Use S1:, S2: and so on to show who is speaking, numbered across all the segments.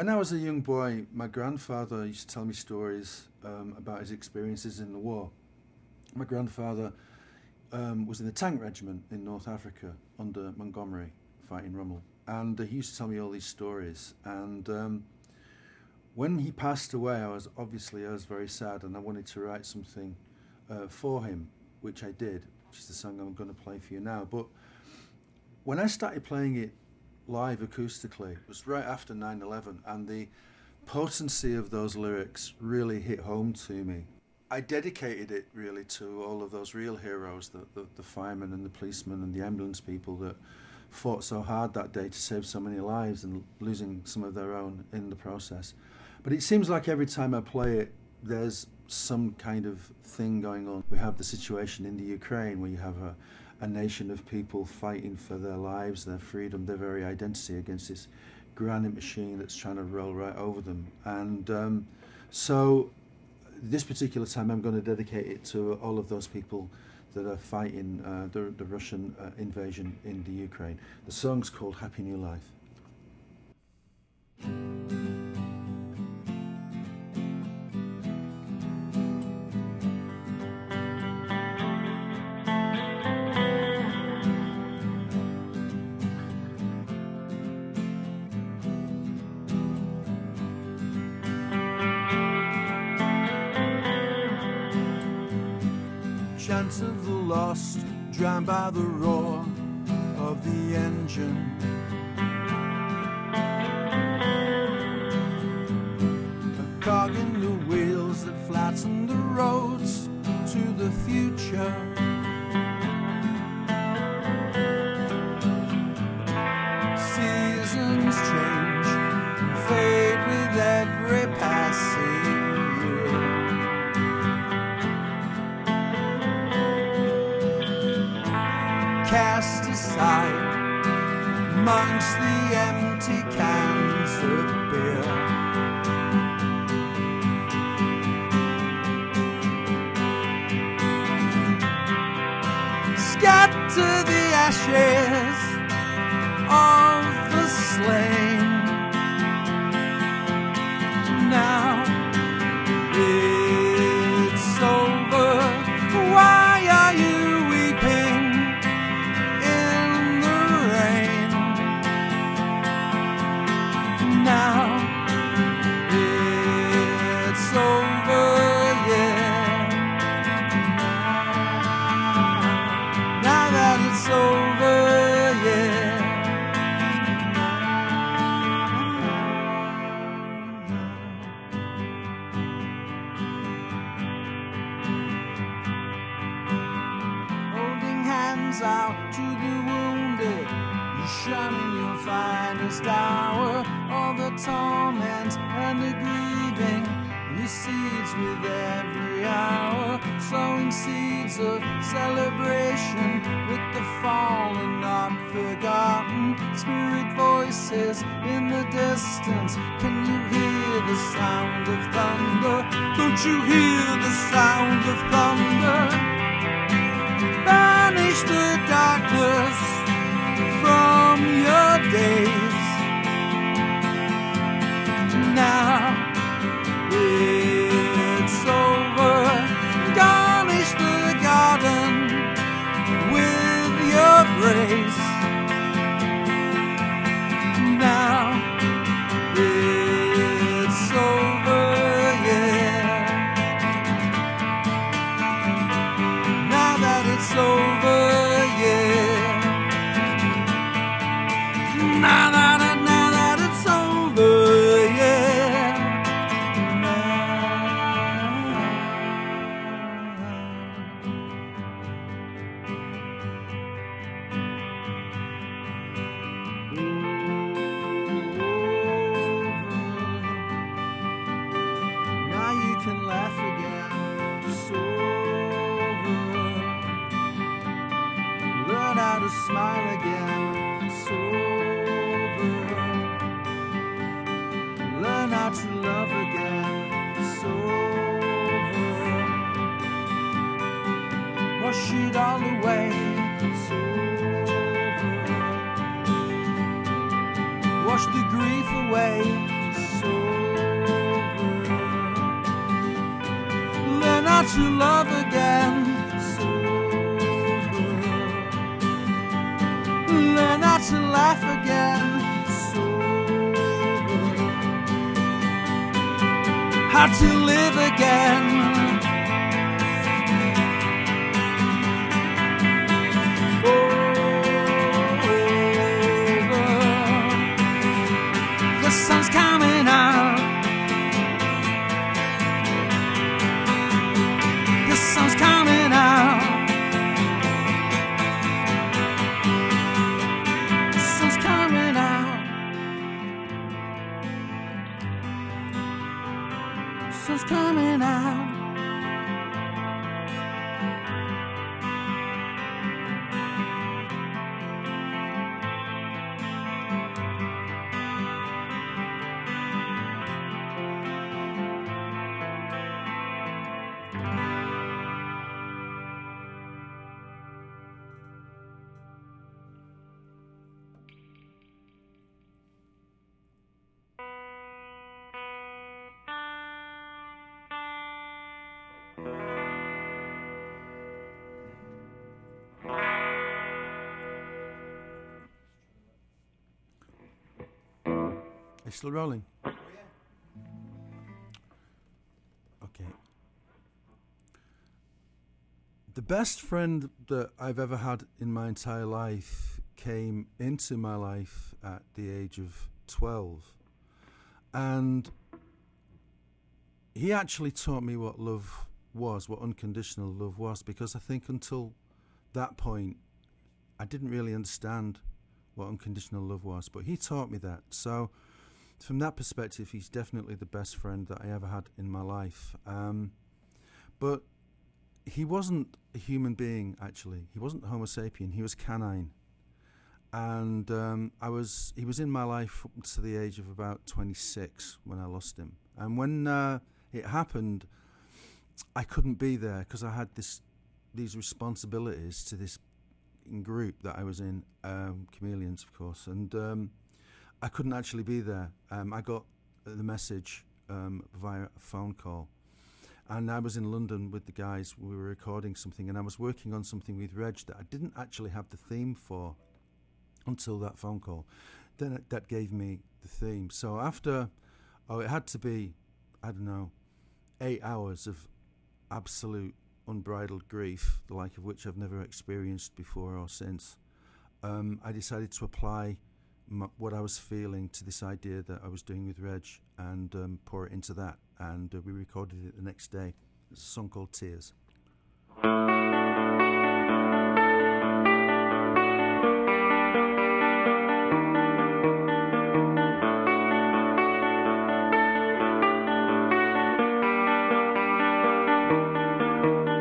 S1: When I was a young boy, my grandfather used to tell me stories about his experiences in the war. My grandfather was in the tank regiment in North Africa under Montgomery, fighting Rommel. And he used to tell me all these stories. And when he passed away, I was very sad, and I wanted to write something for him, which I did, which is the song I'm going to play for you now. But when I started playing it live acoustically, it was right after 9/11, and the potency of those lyrics really hit home to me. I dedicated it really to all of those real heroes, the firemen and the policemen and the ambulance people that fought so hard that day to save so many lives and losing some of their own in the process. But it seems like every time I play it, there's some kind of thing going on. We have the situation in the Ukraine where you have a nation of people fighting for their lives, their freedom, their very identity against this granite machine that's trying to roll right over them. And so this particular time I'm going to dedicate it to all of those people that are fighting the Russian invasion in the Ukraine. The song's called Happy New Life. Chants of the lost, drowned by the roar of the engine. A cog in the wheels that flatten the roads to the future. Seasons change and fade with every passing year. Cast aside amongst the empty cans of beer. Scatter the ashes of the slain. Now it's over. Why are you weeping in the rain? Now it's over, yeah. Now that it's over, yeah. Holding hands out to the wounded, you shine in your finest hour. All the torment and the grieving recedes with every hour, sowing seeds of celebration with the fallen not forgotten. Spirit voices in the distance, can you hear the sound of thunder? Don't you hear the sound of thunder? Banish the darkness from your days. Now it's over. Garnish the garden with your grace. Now it's over, yeah. Now that it's over, yeah. Now that it's over, yeah. Now you can laugh again. It's over. Learn how to smile again. It's over. Learn how to love again. It's over. Wash it all away. It's over. Wash the grief away. It's to love again, sober. Learn how to laugh again, sober. How to live again. The sun's coming out. The sun's coming out. The sun's coming out. The sun's coming out. Are you still rolling? Okay. The best friend that I've ever had in my entire life came into my life at the age of 12. And he actually taught me what love was, what unconditional love was, because I think until that point, I didn't really understand what unconditional love was. But he taught me that. So from that perspective, he's definitely the best friend that I ever had in my life. But he wasn't a human being, actually. He wasn't Homo sapien. He was canine. And he was in my life up to the age of about 26 when I lost him. And when it happened, I couldn't be there because I had these responsibilities to this group that I was in, Chameleons, of course. And I couldn't actually be there. I got the message via a phone call. And I was in London with the guys. We were recording something, and I was working on something with Reg that I didn't actually have the theme for until that phone call. Then that gave me the theme. So after, it had to be, I don't know, 8 hours of absolute unbridled grief, the like of which I've never experienced before or since. I decided to apply what I was feeling to this idea that I was doing with Reg and pour it into that. And we recorded it the next day. It's a song called Tears.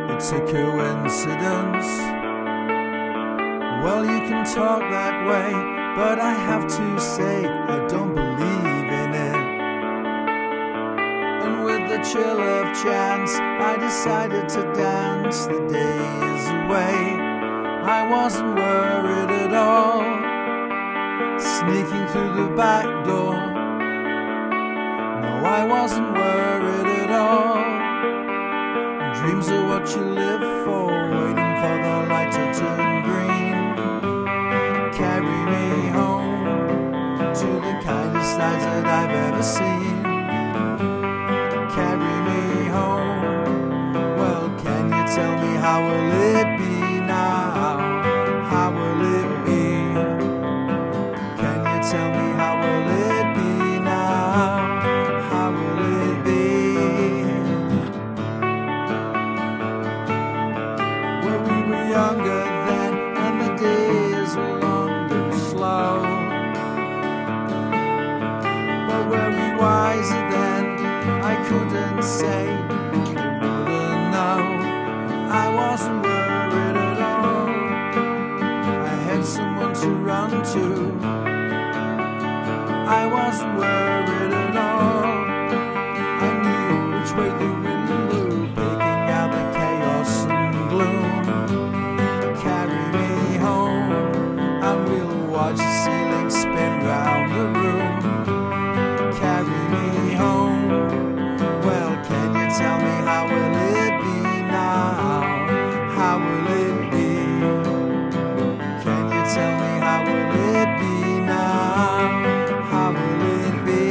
S1: It's a coincidence. Well, you can talk that way, but I have to say I don't believe in it. And with the chill of chance, I decided to dance the days away. I wasn't worried at all, sneaking through the back door. No, I wasn't worried at all. Dreams are what you live for, waiting for the light to turn green. Carry me home to the kindest eyes that I've ever seen. Carry me home. Well, can you tell me how will it be now? How will it be? Can you tell me how will it be now? How will it be? Well, we were younger then, and the days were long and slow. But were we wiser then? I couldn't say, you wouldn't know. I wasn't worried at all. I had someone to run to. I wasn't worried at all. I knew which way the wind blew, picking out the chaos and gloom. Carry me home, and we'll watch the ceiling spin round the room. Carry me home. Well, can you tell me how will it be how will it be? Can you tell me how will it be now? How will it be?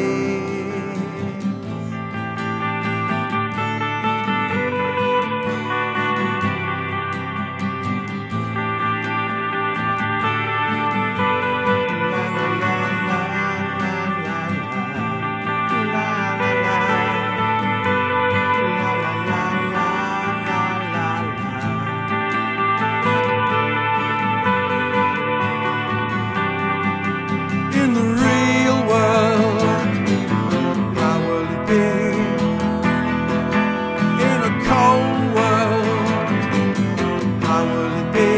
S1: In the real world, how will it be? In a cold world, how will it be?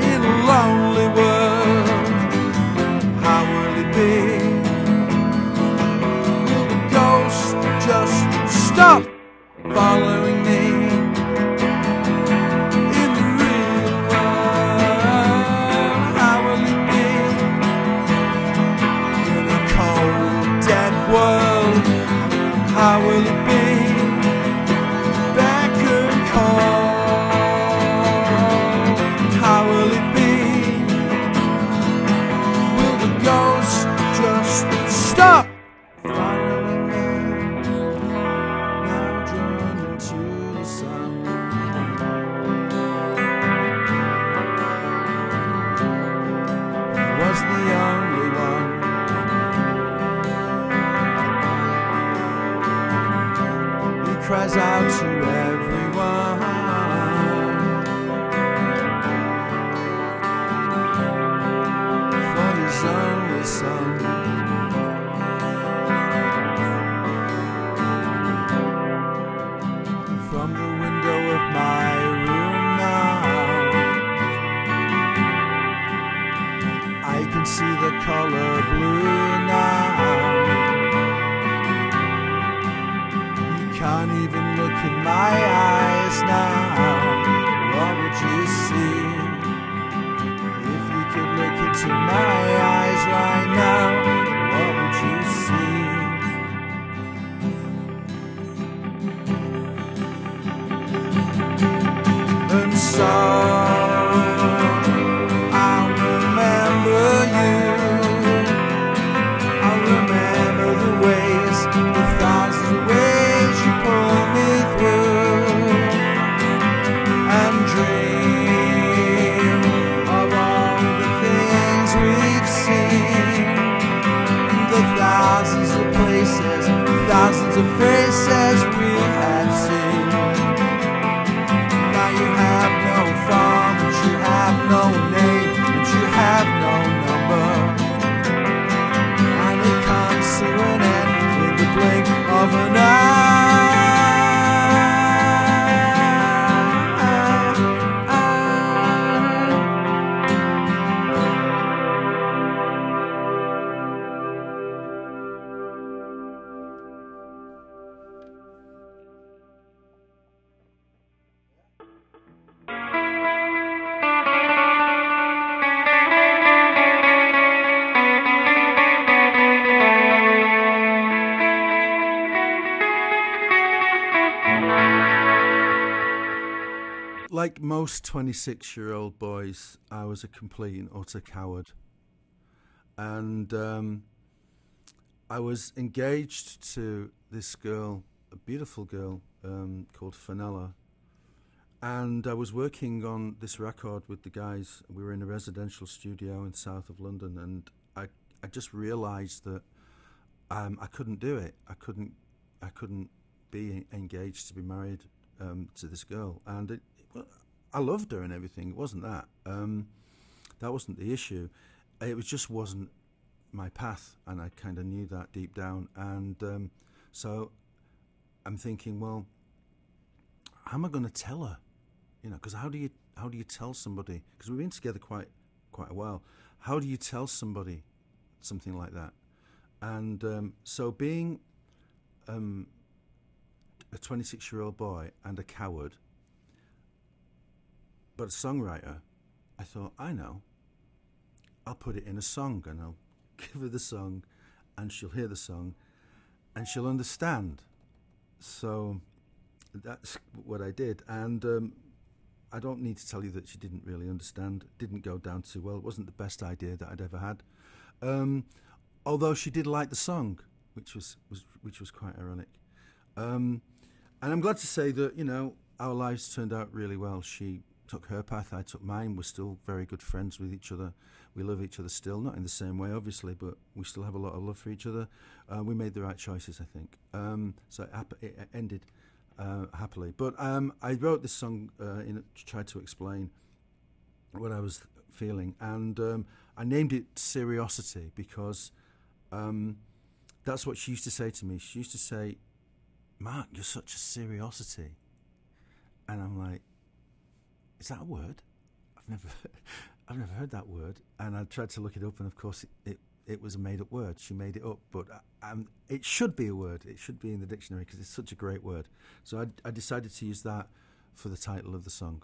S1: In a lonely world, how will it be? Will the ghost just stop following me? In the real world, how will it be? In a cold, dead world, how will it be? Back and cold, how will it be? Will the ghost just stop following me? Now drawn into the sun. He was the only one. He cries out to everyone for his only son. From the window of my room now, I can see the color blue now. You can't even look in my eyes now. What would you see if you could look into my eyes right now? What would you see? And so I'll remember you. I'll remember the ways, the thousands of ways you pulled me through, and dream of all the things we've seen, the thousands of places, thousands of faces we have seen. Now you have no form, but you have no name, but you have no number, and it comes to an end in the blink of an eye. Like most 26-year-old boys, I was a complete and utter coward. And I was engaged to this girl, a beautiful girl called Fenella. And I was working on this record with the guys. We were in a residential studio in the south of London, and I just realised that I couldn't do it. I couldn't be engaged to be married to this girl. And I loved her and everything. It wasn't that. That wasn't the issue. It just wasn't my path, and I kind of knew that deep down. And so I'm thinking, well, how am I going to tell her? You know, because how do you tell somebody? Because we've been together quite a while. How do you tell somebody something like that? And so being a 26-year-old boy and a coward, but a songwriter, I thought, I know. I'll put it in a song, and I'll give her the song, and she'll hear the song, and she'll understand. So that's what I did. And I don't need to tell you that she didn't really understand. Didn't go down too well. It wasn't the best idea that I'd ever had. Although she did like the song, which was quite ironic. And I'm glad to say that, our lives turned out really well. She took her path, I took mine. We're still very good friends with each other. We love each other still, not in the same way, obviously, but we still have a lot of love for each other. We made the right choices, I think. So it ended happily. But I wrote this song to try to explain what I was feeling. And I named it Seriocity because that's what she used to say to me. She used to say, "Mark, you're such a seriosity." And I'm like, is that a word? I've never heard that word. And I tried to look it up, and of course it was a made-up word. She made it up, but it should be a word. It should be in the dictionary because it's such a great word. So I decided to use that for the title of the song.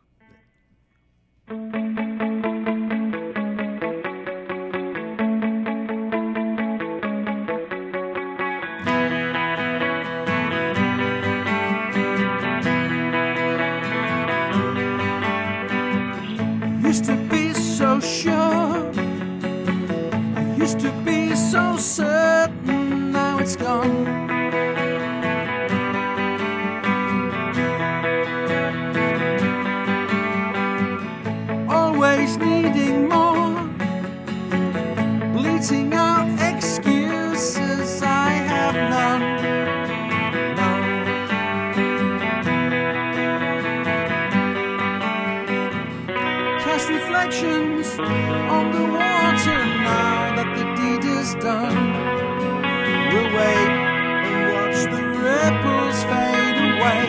S1: Used to be so sure, I used to be so certain, now it's gone. Always needing more, bleating out excuses, I have none. Reflections on the water now that the deed is done. We'll wait and watch the ripples fade away.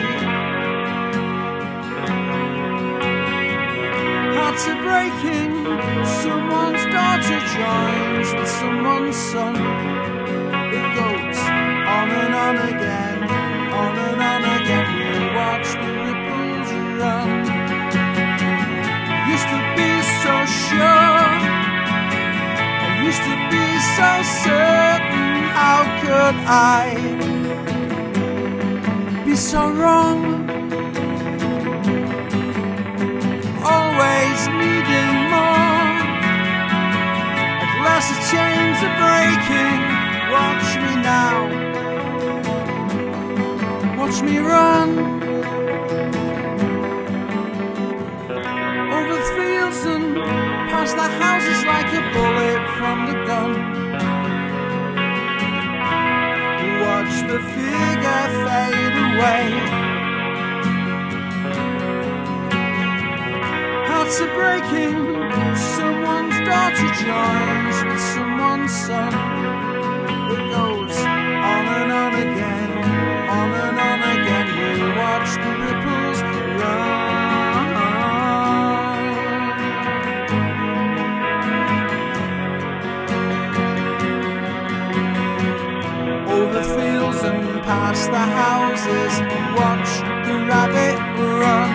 S1: Hearts are breaking, someone's daughter joins with someone's son. It goes on and on again, on and on again. We'll watch the ripples run. Used to be so sure, I used to be so certain, how could I be so wrong? Always needing more, at last the chains are breaking. Watch me now, watch me run. And past the houses like a bullet from the gun. Watch the figure fade away. Hearts are breaking, someone's daughter joins with someone's son. It goes on and on again, on and on again. We'll watch the ripples run. Over fields and past the houses, watch the rabbit run.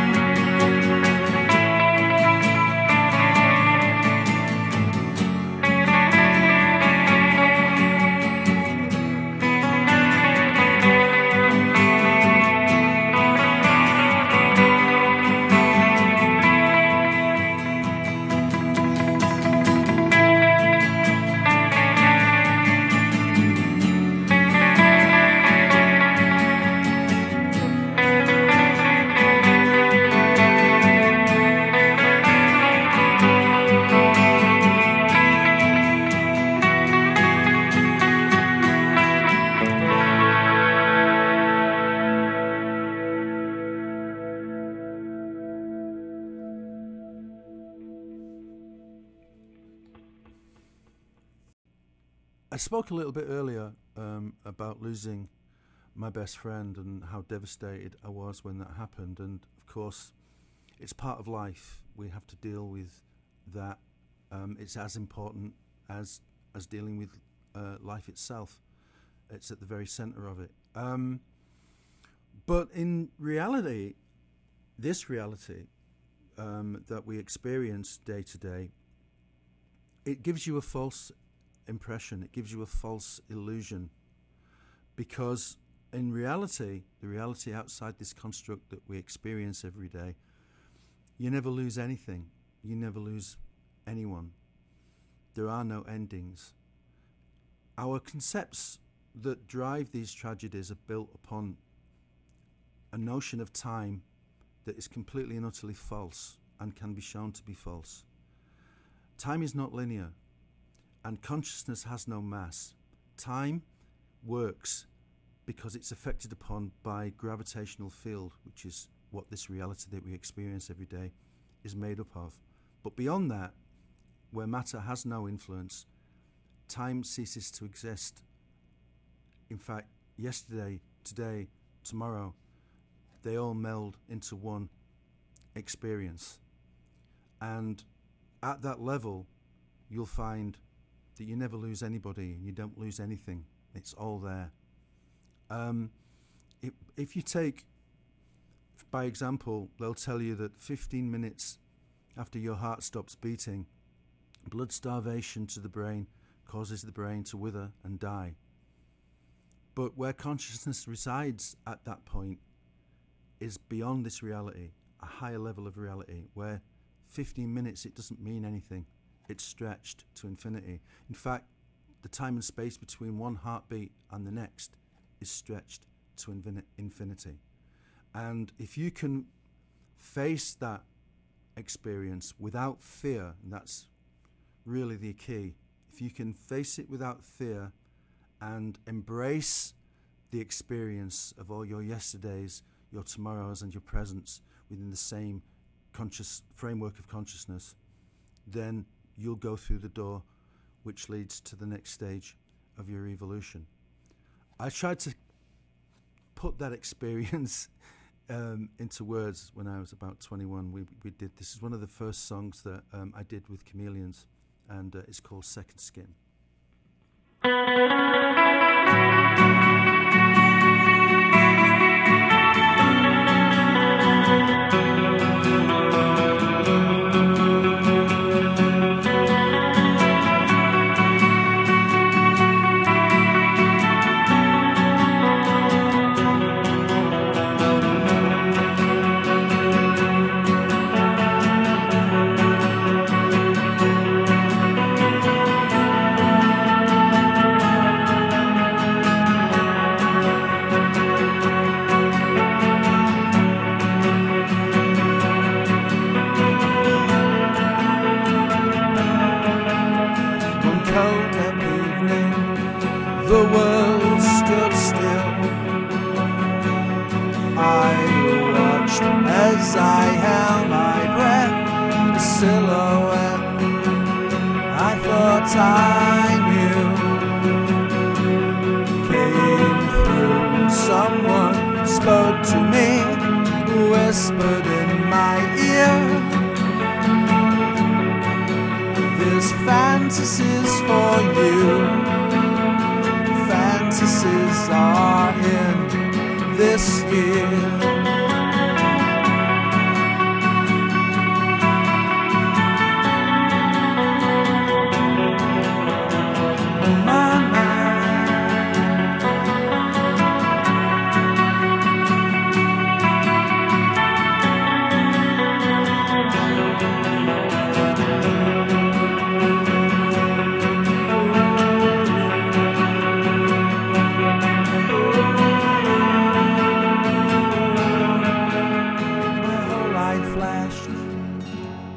S1: I spoke a little bit earlier about losing my best friend and how devastated I was when that happened. And of course, it's part of life. We have to deal with that. It's as important as dealing with life itself. It's at the very center of it. But in reality, this reality that we experience day to day, it gives you a false impression. It gives you a false illusion, because in reality, the reality outside this construct that we experience every day, you never lose anything. You never lose anyone. There are no endings. Our concepts that drive these tragedies are built upon a notion of time that is completely and utterly false and can be shown to be false. Time is not linear, and consciousness has no mass. Time works because it's affected upon by gravitational field, which is what this reality that we experience every day is made up of. But beyond that, where matter has no influence, time ceases to exist. In fact, yesterday, today, tomorrow, they all meld into one experience. And at that level, you'll find that you never lose anybody and you don't lose anything. It's all there. If you take, by example, they'll tell you that 15 minutes after your heart stops beating, blood starvation to the brain causes the brain to wither and die. But where consciousness resides at that point is beyond this reality, a higher level of reality, where 15 minutes, it doesn't mean anything. It's stretched to infinity. In fact, the time and space between one heartbeat and the next is stretched to infinity. And if you can face that experience without fear, and that's really the key, if you can face it without fear and embrace the experience of all your yesterdays, your tomorrows and your presents within the same conscious framework of consciousness, then you'll go through the door which leads to the next stage of your evolution. I tried to put that experience into words when I was about 21. We did, this is one of the first songs that I did with Chameleons, and it's called Second Skin. The world stood still. I watched as I held my breath, a silhouette I thought I knew came through. Someone spoke to me, whispered in my ear, this fantasy's for you. Fantasies are in this year.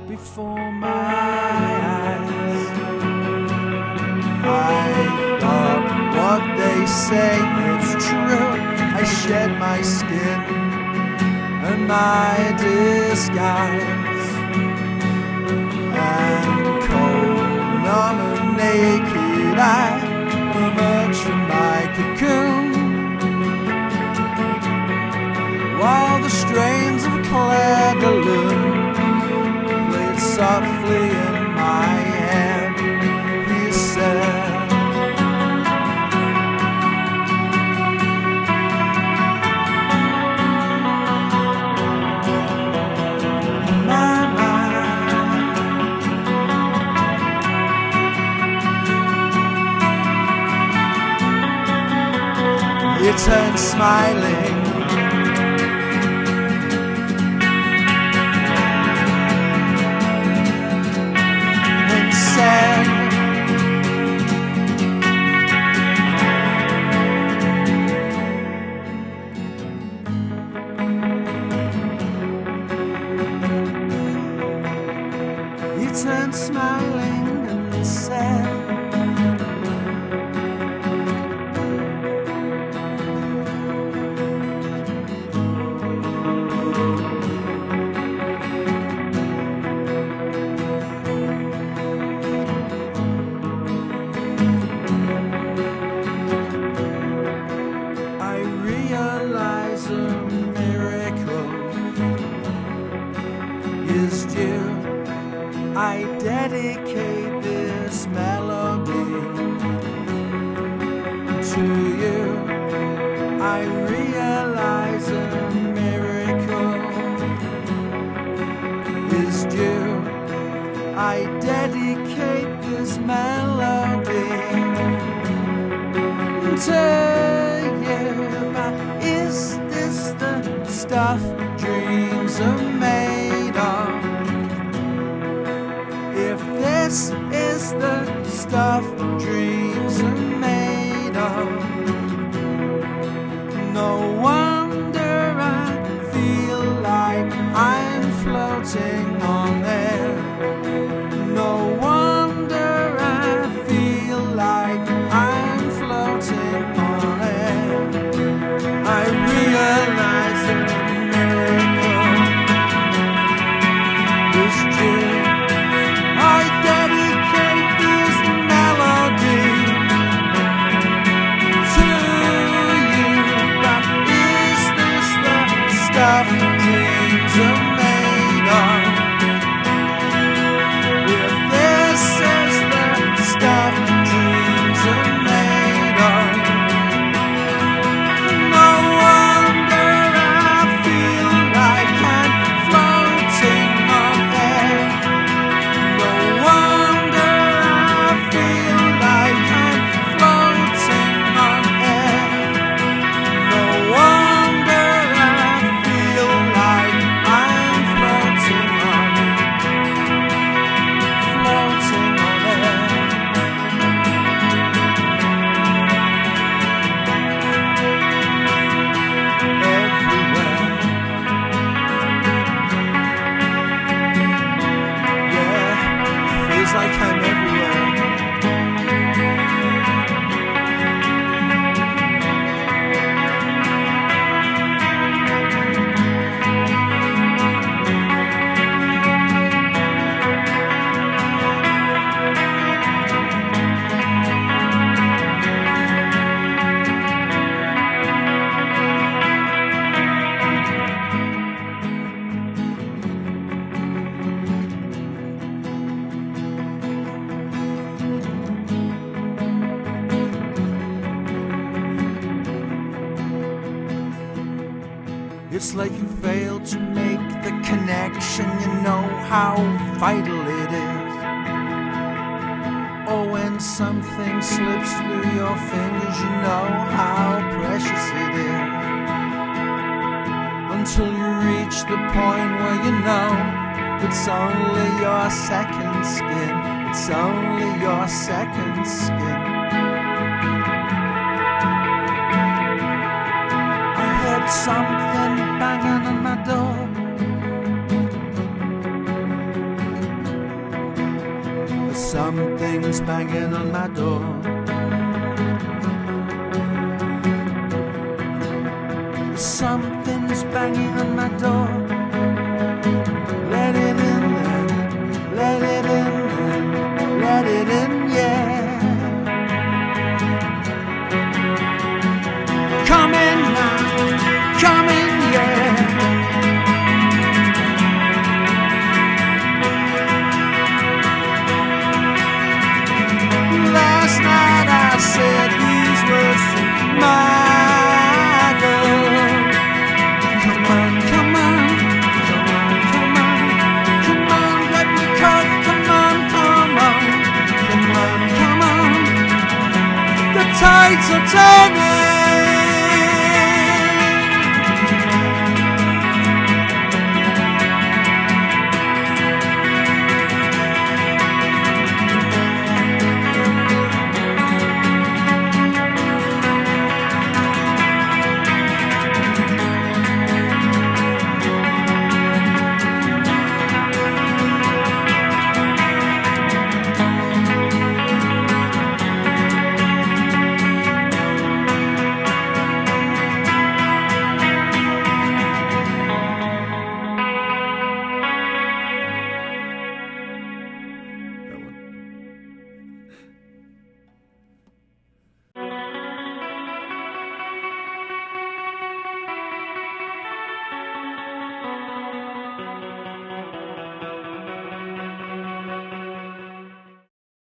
S1: Before my eyes, I thought what they say is true. I shed my skin and my disguise, and cold, numb and naked, I emerged from my cocoon, while the strains of Claire de Lune softly in my hand, he said, my mind. He turned
S2: smiling and said, he turned smiling and said, I realize a miracle is due. I dedicate this melody to you. I realize a miracle is due. I dedicate this melody to you. But is this the stuff dreams are made of? If this is the stuff dreams are made of, no wonder I feel like I'm floating on air. No wonder I feel like I'm floating on air. I realize a miracle is due. I dedicate this melody to you. But is this the stuff dreams are made of? If this is the stuff dreams are made of, no wonder I feel like I'm floating on air. No wonder I feel like I'm floating on air. No wonder I feel like I'm floating on air. Everywhere. Yeah, feels like I'm everywhere. It's like you failed to make the connection. You know how vital it is. Oh, when something slips through your fingers, you know how precious it is. Until you reach the point where you know it's only your second skin. It's only your second skin. I heard something banging on my door. Something's banging on my door. Something's banging on my door.